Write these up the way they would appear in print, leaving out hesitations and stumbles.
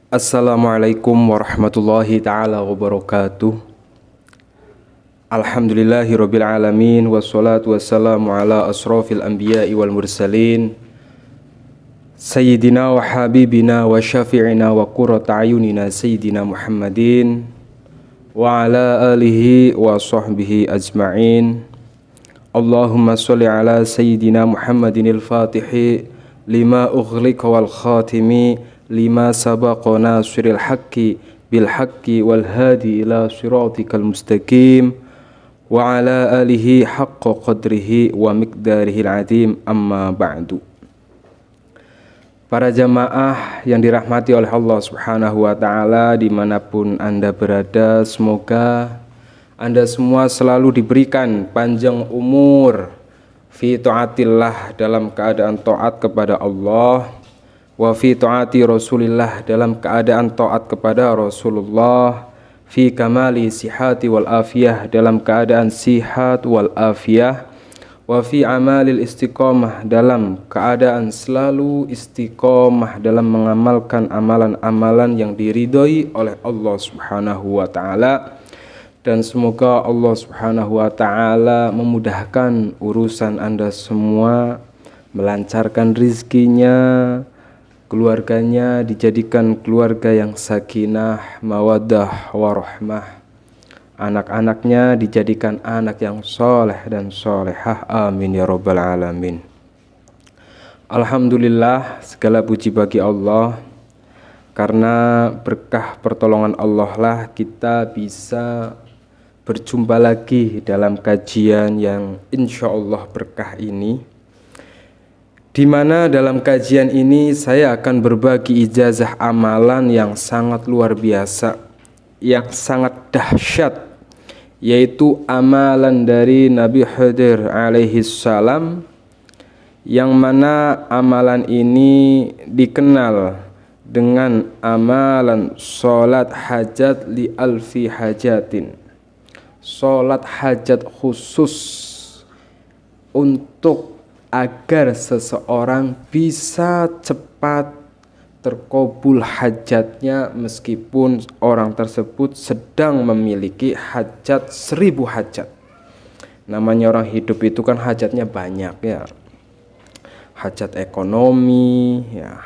Assalamualaikum warahmatullahi ta'ala wabarakatuh. Alhamdulillahirabbil alamin wassalatu wassalamu ala asrofil anbiya'i wal mursalin Sayyidina wa habibina wa syafi'ina wa qurrata ayunina Sayyidina Muhammadin wa ala alihi wa sahbihi ajma'in. Allahumma sholli ala Sayyidina Muhammadinil fatihi lima ughliqa wal khatimi lima sabaqa nasiril haqqi bil haqqi wal hadi ila siratikal mustaqim wa ala alihi haqqa qadrihi wa miqdarihil azim, amma ba'du. Para jamaah yang dirahmati oleh Allah Subhanahu wa ta'ala dimanapun Anda berada, semoga Anda semua selalu diberikan panjang umur fi taatillah, dalam keadaan taat kepada Allah, wa fi taati Rasulillah, dalam keadaan taat kepada Rasulullah, fi kamali sihati wal afiyah, dalam keadaan sihat wal afiyah, wa fi amalil istiqomah, dalam keadaan selalu istiqomah dalam mengamalkan amalan-amalan yang diridhoi oleh Allah Subhanahu wa ta'ala. Dan semoga Allah Subhanahu wa ta'ala memudahkan urusan Anda semua, melancarkan rizkinya, keluarganya dijadikan keluarga yang sakinah, mawaddah, warahmah, anak-anaknya dijadikan anak yang soleh dan solehah, amin ya rabbal alamin. Alhamdulillah, segala puji bagi Allah, karena berkah pertolongan Allah lah kita bisa berjumpa lagi dalam kajian yang insya Allah berkah ini, di mana dalam kajian ini saya akan berbagi ijazah amalan yang sangat luar biasa, yang sangat dahsyat, yaitu amalan dari Nabi Khidir alaihi salam, yang mana amalan ini dikenal dengan amalan sholat hajat li alfi hajatin, sholat hajat khusus untuk agar seseorang bisa cepat terkabul hajatnya, meskipun orang tersebut sedang memiliki hajat 1000 hajat. Namanya orang hidup itu kan hajatnya banyak ya, hajat ekonomi ya,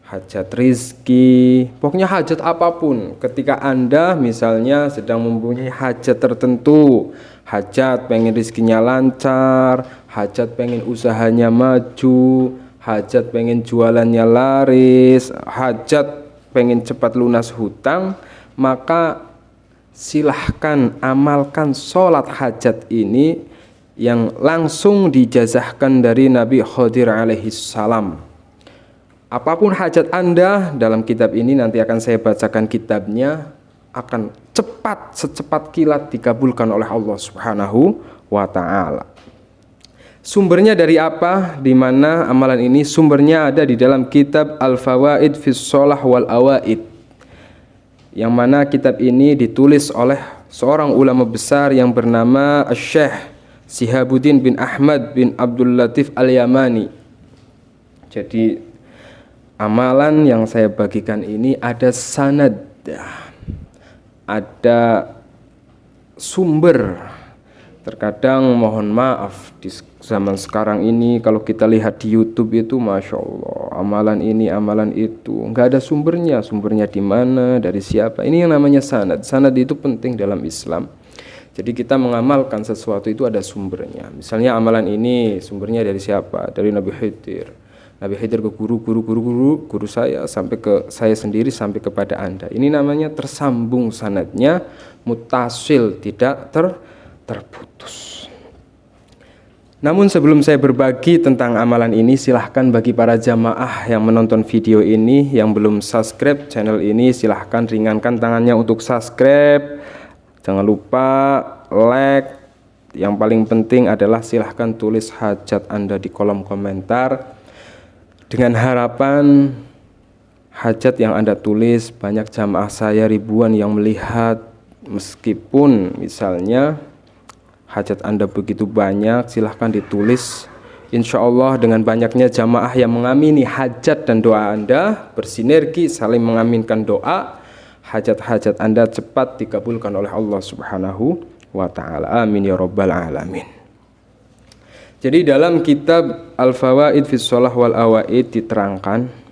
hajat rizki, pokoknya hajat apapun. Ketika Anda misalnya sedang mempunyai hajat tertentu, hajat pengen rizkinya lancar, hajat pengen usahanya maju, hajat pengen jualannya laris, hajat pengen cepat lunas hutang, maka silahkan amalkan sholat hajat ini yang langsung dijazahkan dari Nabi Khidir alaihi salam. Apapun hajat Anda, dalam kitab ini nanti akan saya bacakan kitabnya, akan cepat, secepat kilat dikabulkan oleh Allah Subhanahu wa ta'ala. Sumbernya dari apa? Di mana amalan ini sumbernya ada di dalam kitab Al-Fawaid fis Shalah wal Awaid, yang mana kitab ini ditulis oleh seorang ulama besar yang bernama Syekh Sihabuddin bin Ahmad bin Abdul Latif Al-Yamani. Jadi amalan yang saya bagikan ini ada sanad, ada sumber. Terkadang mohon maaf di zaman sekarang ini kalau kita lihat di YouTube itu, masya Allah, amalan ini amalan itu nggak ada sumbernya. Sumbernya di mana, dari siapa? Ini yang namanya sanad. Sanad itu penting dalam Islam. Jadi kita mengamalkan sesuatu itu ada sumbernya. Misalnya amalan ini sumbernya dari siapa? Dari Nabi Khidir. Nabi Khidir ke guru saya, sampai ke saya sendiri, sampai kepada Anda. Ini namanya tersambung sanadnya, mutasil, tidak terputus. Namun sebelum saya berbagi tentang amalan ini, silahkan bagi para jamaah yang menonton video ini yang belum subscribe channel ini, silahkan ringankan tangannya untuk subscribe. Jangan lupa like. Yang paling penting adalah silahkan tulis hajat Anda di kolom komentar, dengan harapan hajat yang Anda tulis banyak jamaah saya ribuan yang melihat. Meskipun misalnya hajat Anda begitu banyak, silahkan ditulis Insya Allah dengan banyaknya jamaah yang mengamini hajat dan doa Anda, bersinergi saling mengaminkan doa, hajat-hajat Anda cepat dikabulkan oleh Allah Subhanahu wa ta'ala. Amin ya rabbal alamin. Jadi dalam kitab Al-Fawaid fi Shalah wal Awaid diterangkan,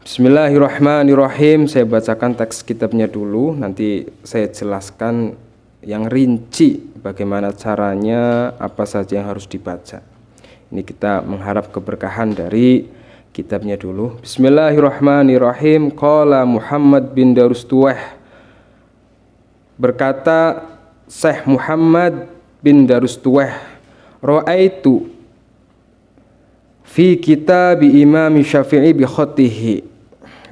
Bismillahirrahmanirrahim. Saya bacakan teks kitabnya dulu, nanti saya jelaskan yang rinci bagaimana caranya, apa saja yang harus dibaca. Ini kita mengharap keberkahan dari kitabnya dulu. Bismillahirrahmanirrahim. Qala Muhammad bin Darustuweh, berkata Syekh Muhammad bin Darustuweh, ra'aitu fi kitab Imam Syafi'i bi khatihi.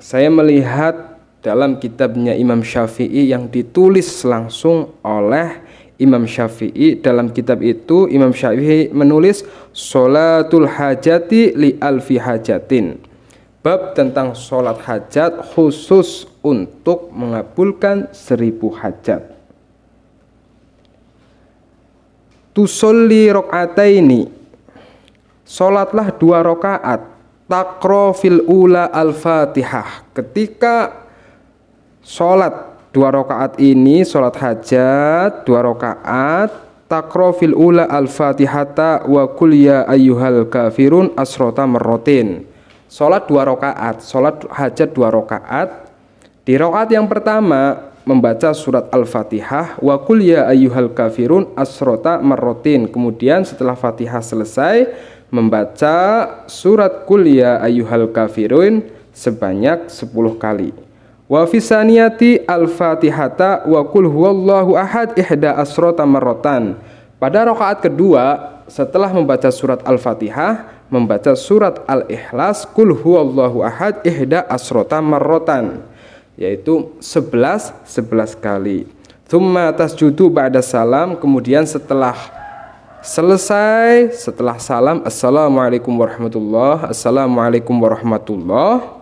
Saya melihat dalam kitabnya Imam Syafi'i yang ditulis langsung oleh Imam Syafi'i. Dalam kitab itu Imam Syafi'i menulis Sholatul hajati li alfi hajatin, bab tentang sholat hajat khusus untuk mengabulkan 1000 hajat. Tusolli rok'ataini, sholatlah 2 rakaat. Takro fil ula al-fatihah, ketika sholat 2 rakaat ini, sholat hajat 2 rakaat, takro fil ula al-fatihata wa kul ya ayyuhal kafirun asrota marrotin. Sholat 2 rakaat, sholat hajat 2 rakaat. Di rakaat yang pertama membaca surat Al-Fatihah, wa kul ya ayyuhal kafirun asrota marrotin. Kemudian setelah Fatihah selesai membaca surat kul ya ayyuhal kafirun sebanyak 10 kali. Wa fisaniyati al-fatihata wa kul huwallahu ahad ihda asrota marrotan. Pada rakaat kedua setelah membaca surat Al-Fatihah, membaca surat Al-Ikhlas kul huwallahu ahad ihda asrota marrotan, yaitu 11 kali. Tsumma tasjudu ba'da salam, kemudian setelah selesai, setelah salam, assalamualaikum warahmatullah, assalamualaikum warahmatullah.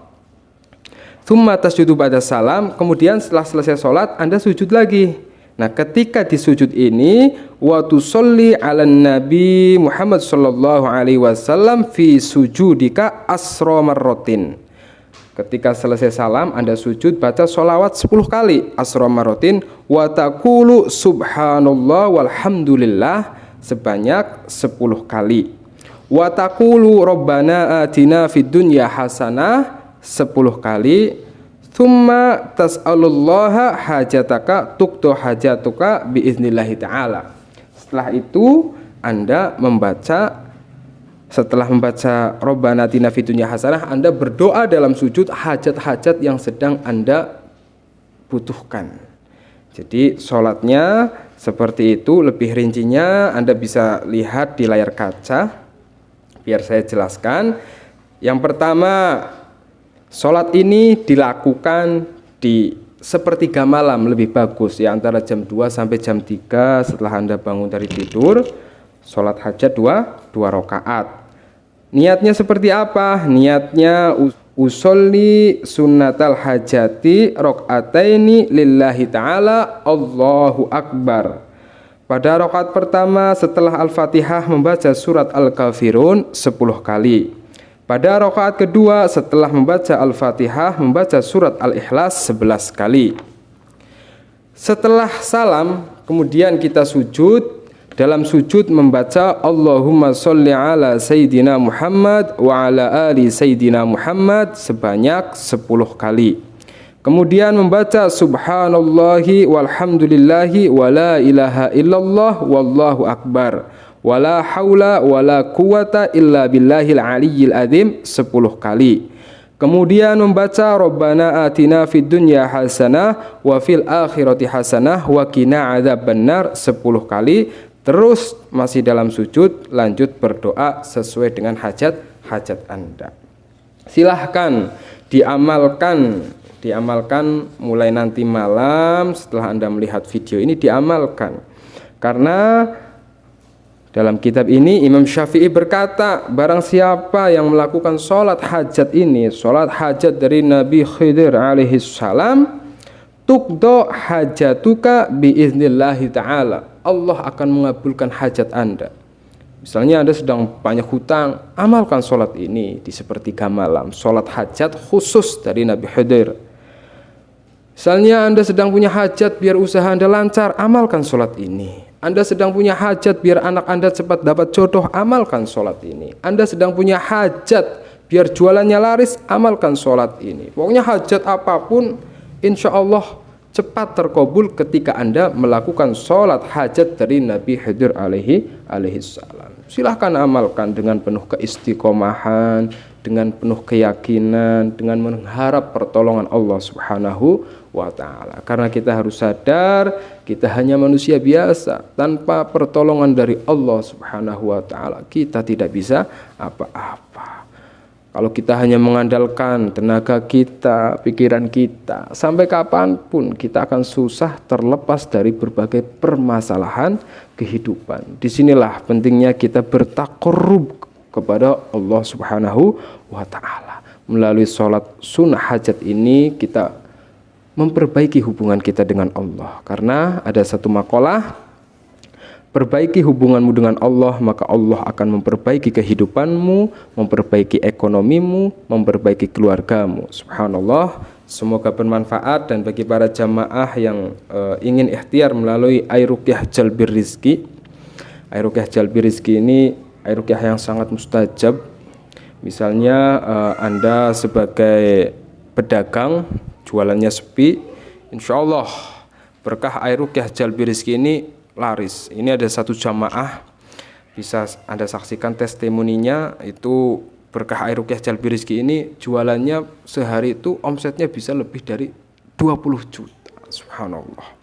Tsumma tasjudu ba'da salam, kemudian setelah selesai sholat Anda sujud lagi. Nah, ketika di sujud ini wa tusolli 'alan nabi Muhammad sallallahu alaihi wasallam fi sujudika asra marrotin. Ketika selesai salam Anda sujud baca sholawat 10 kali asra marrotin, wa taqulu subhanallah walhamdulillah sebanyak 10 kali. Wa taqulu rabbana atina fid dunya hasanah 10 kali. Tsumma tas'alullaha hajataka tukto hajatuka biiznillahi ta'ala. Setelah itu Anda membaca, setelah membaca rabbana atina fid dunya hasanah, Anda berdoa dalam sujud hajat-hajat yang sedang Anda butuhkan. Jadi sholatnya seperti itu. Lebih rincinya Anda bisa lihat di layar kaca. Biar saya jelaskan. Yang pertama, sholat ini dilakukan di sepertiga malam lebih bagus, ya, antara jam 2 sampai jam 3 setelah Anda bangun dari tidur. Sholat hajat 2 rakaat. Niatnya seperti apa? Niatnya usolli sunnatal hajati rakaataini lillahi ta'ala Allahu akbar. Pada rakaat pertama setelah Al-Fatihah membaca surat Al-Kafirun 10 kali. Pada rakaat kedua setelah membaca Al-Fatihah membaca surat Al-Ikhlas 11 kali. Setelah salam kemudian kita sujud. Dalam sujud membaca Allahumma sholli ala Sayyidina Muhammad wa ala ali Sayyidina Muhammad sebanyak 10 kali. Kemudian membaca subhanallahi walhamdulillahi wa la ilaha illallah wallahu akbar wa la haula wa la quwata illa billahil aliyyil azim 10 kali. Kemudian membaca Rabbana atina fid dunya hasanah wa fil akhirati hasanah wa qina adzabannar 10 kali. Terus masih dalam sujud lanjut berdoa sesuai dengan hajat Anda. Silahkan diamalkan mulai nanti malam setelah Anda melihat video ini, diamalkan. Karena dalam kitab ini Imam Syafi'i berkata, barang siapa yang melakukan sholat hajat ini, sholat hajat dari Nabi Khidir alaihi salam, tukdo hajatuka biiznillahi ta'ala, Allah akan mengabulkan hajat Anda. Misalnya Anda sedang banyak hutang, amalkan sholat ini di sepertiga malam, sholat hajat khusus dari Nabi Khidir. Misalnya Anda sedang punya hajat biar usaha Anda lancar, amalkan sholat ini. Anda sedang punya hajat biar anak Anda cepat dapat jodoh, amalkan sholat ini. Anda sedang punya hajat biar jualannya laris, amalkan sholat ini. Pokoknya hajat apapun, insya Allah cepat terkabul ketika Anda melakukan sholat hajat dari Nabi Khidir alaihi salam. Silahkan amalkan dengan penuh keistiqomahan, dengan penuh keyakinan, dengan mengharap pertolongan Allah Subhanahu wa ta'ala. Karena kita harus sadar, kita hanya manusia biasa, tanpa pertolongan dari Allah Subhanahu wa ta'ala kita tidak bisa apa-apa. Kalau kita hanya mengandalkan tenaga kita, pikiran kita, sampai kapanpun kita akan susah terlepas dari berbagai permasalahan kehidupan. Disinilah pentingnya kita bertaqarrub kepada Allah Subhanahu wa ta'ala. Melalui sholat sunnah hajat ini kita memperbaiki hubungan kita dengan Allah. Karena ada satu makalah, perbaiki hubunganmu dengan Allah, maka Allah akan memperbaiki kehidupanmu, memperbaiki ekonomimu, memperbaiki keluargamu. Subhanallah, semoga bermanfaat. Dan bagi para jamaah yang ingin ikhtiar melalui air ruqyah jalbir rizki, air ruqyah jalbir rizki ini air ruqyah yang sangat mustajab. Misalnya Anda sebagai pedagang, jualannya sepi, insya Allah berkah air ruqyah jalbir rizki ini laris. Ini ada satu jamaah, bisa Anda saksikan testimoninya, itu berkah air ruqyah jalbir rizki ini jualannya sehari itu omsetnya bisa lebih dari 20 juta. Subhanallah.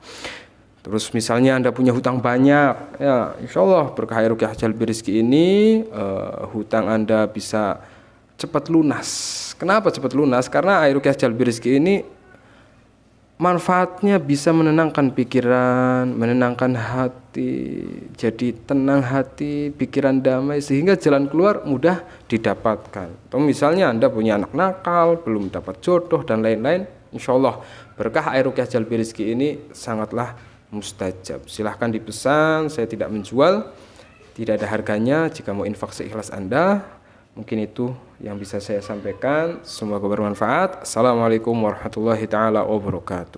Terus misalnya Anda punya hutang banyak, ya insya Allah berkah air ruqyah jalbir rizki ini hutang Anda bisa cepat lunas. Kenapa cepat lunas? Karena air ruqyah jalbir rizki ini manfaatnya bisa menenangkan pikiran, menenangkan hati, jadi tenang hati, pikiran damai, sehingga jalan keluar mudah didapatkan. Atau misalnya Anda punya anak nakal, belum dapat jodoh dan lain-lain, insya Allah berkah air ruqyah jalbir rizki ini sangatlah mustajab. Silahkan dipesan, saya tidak menjual, tidak ada harganya. Jika mau infak seikhlas Anda, mungkin itu yang bisa saya sampaikan. Semoga bermanfaat. Assalamualaikum warahmatullahi taala wabarakatuh.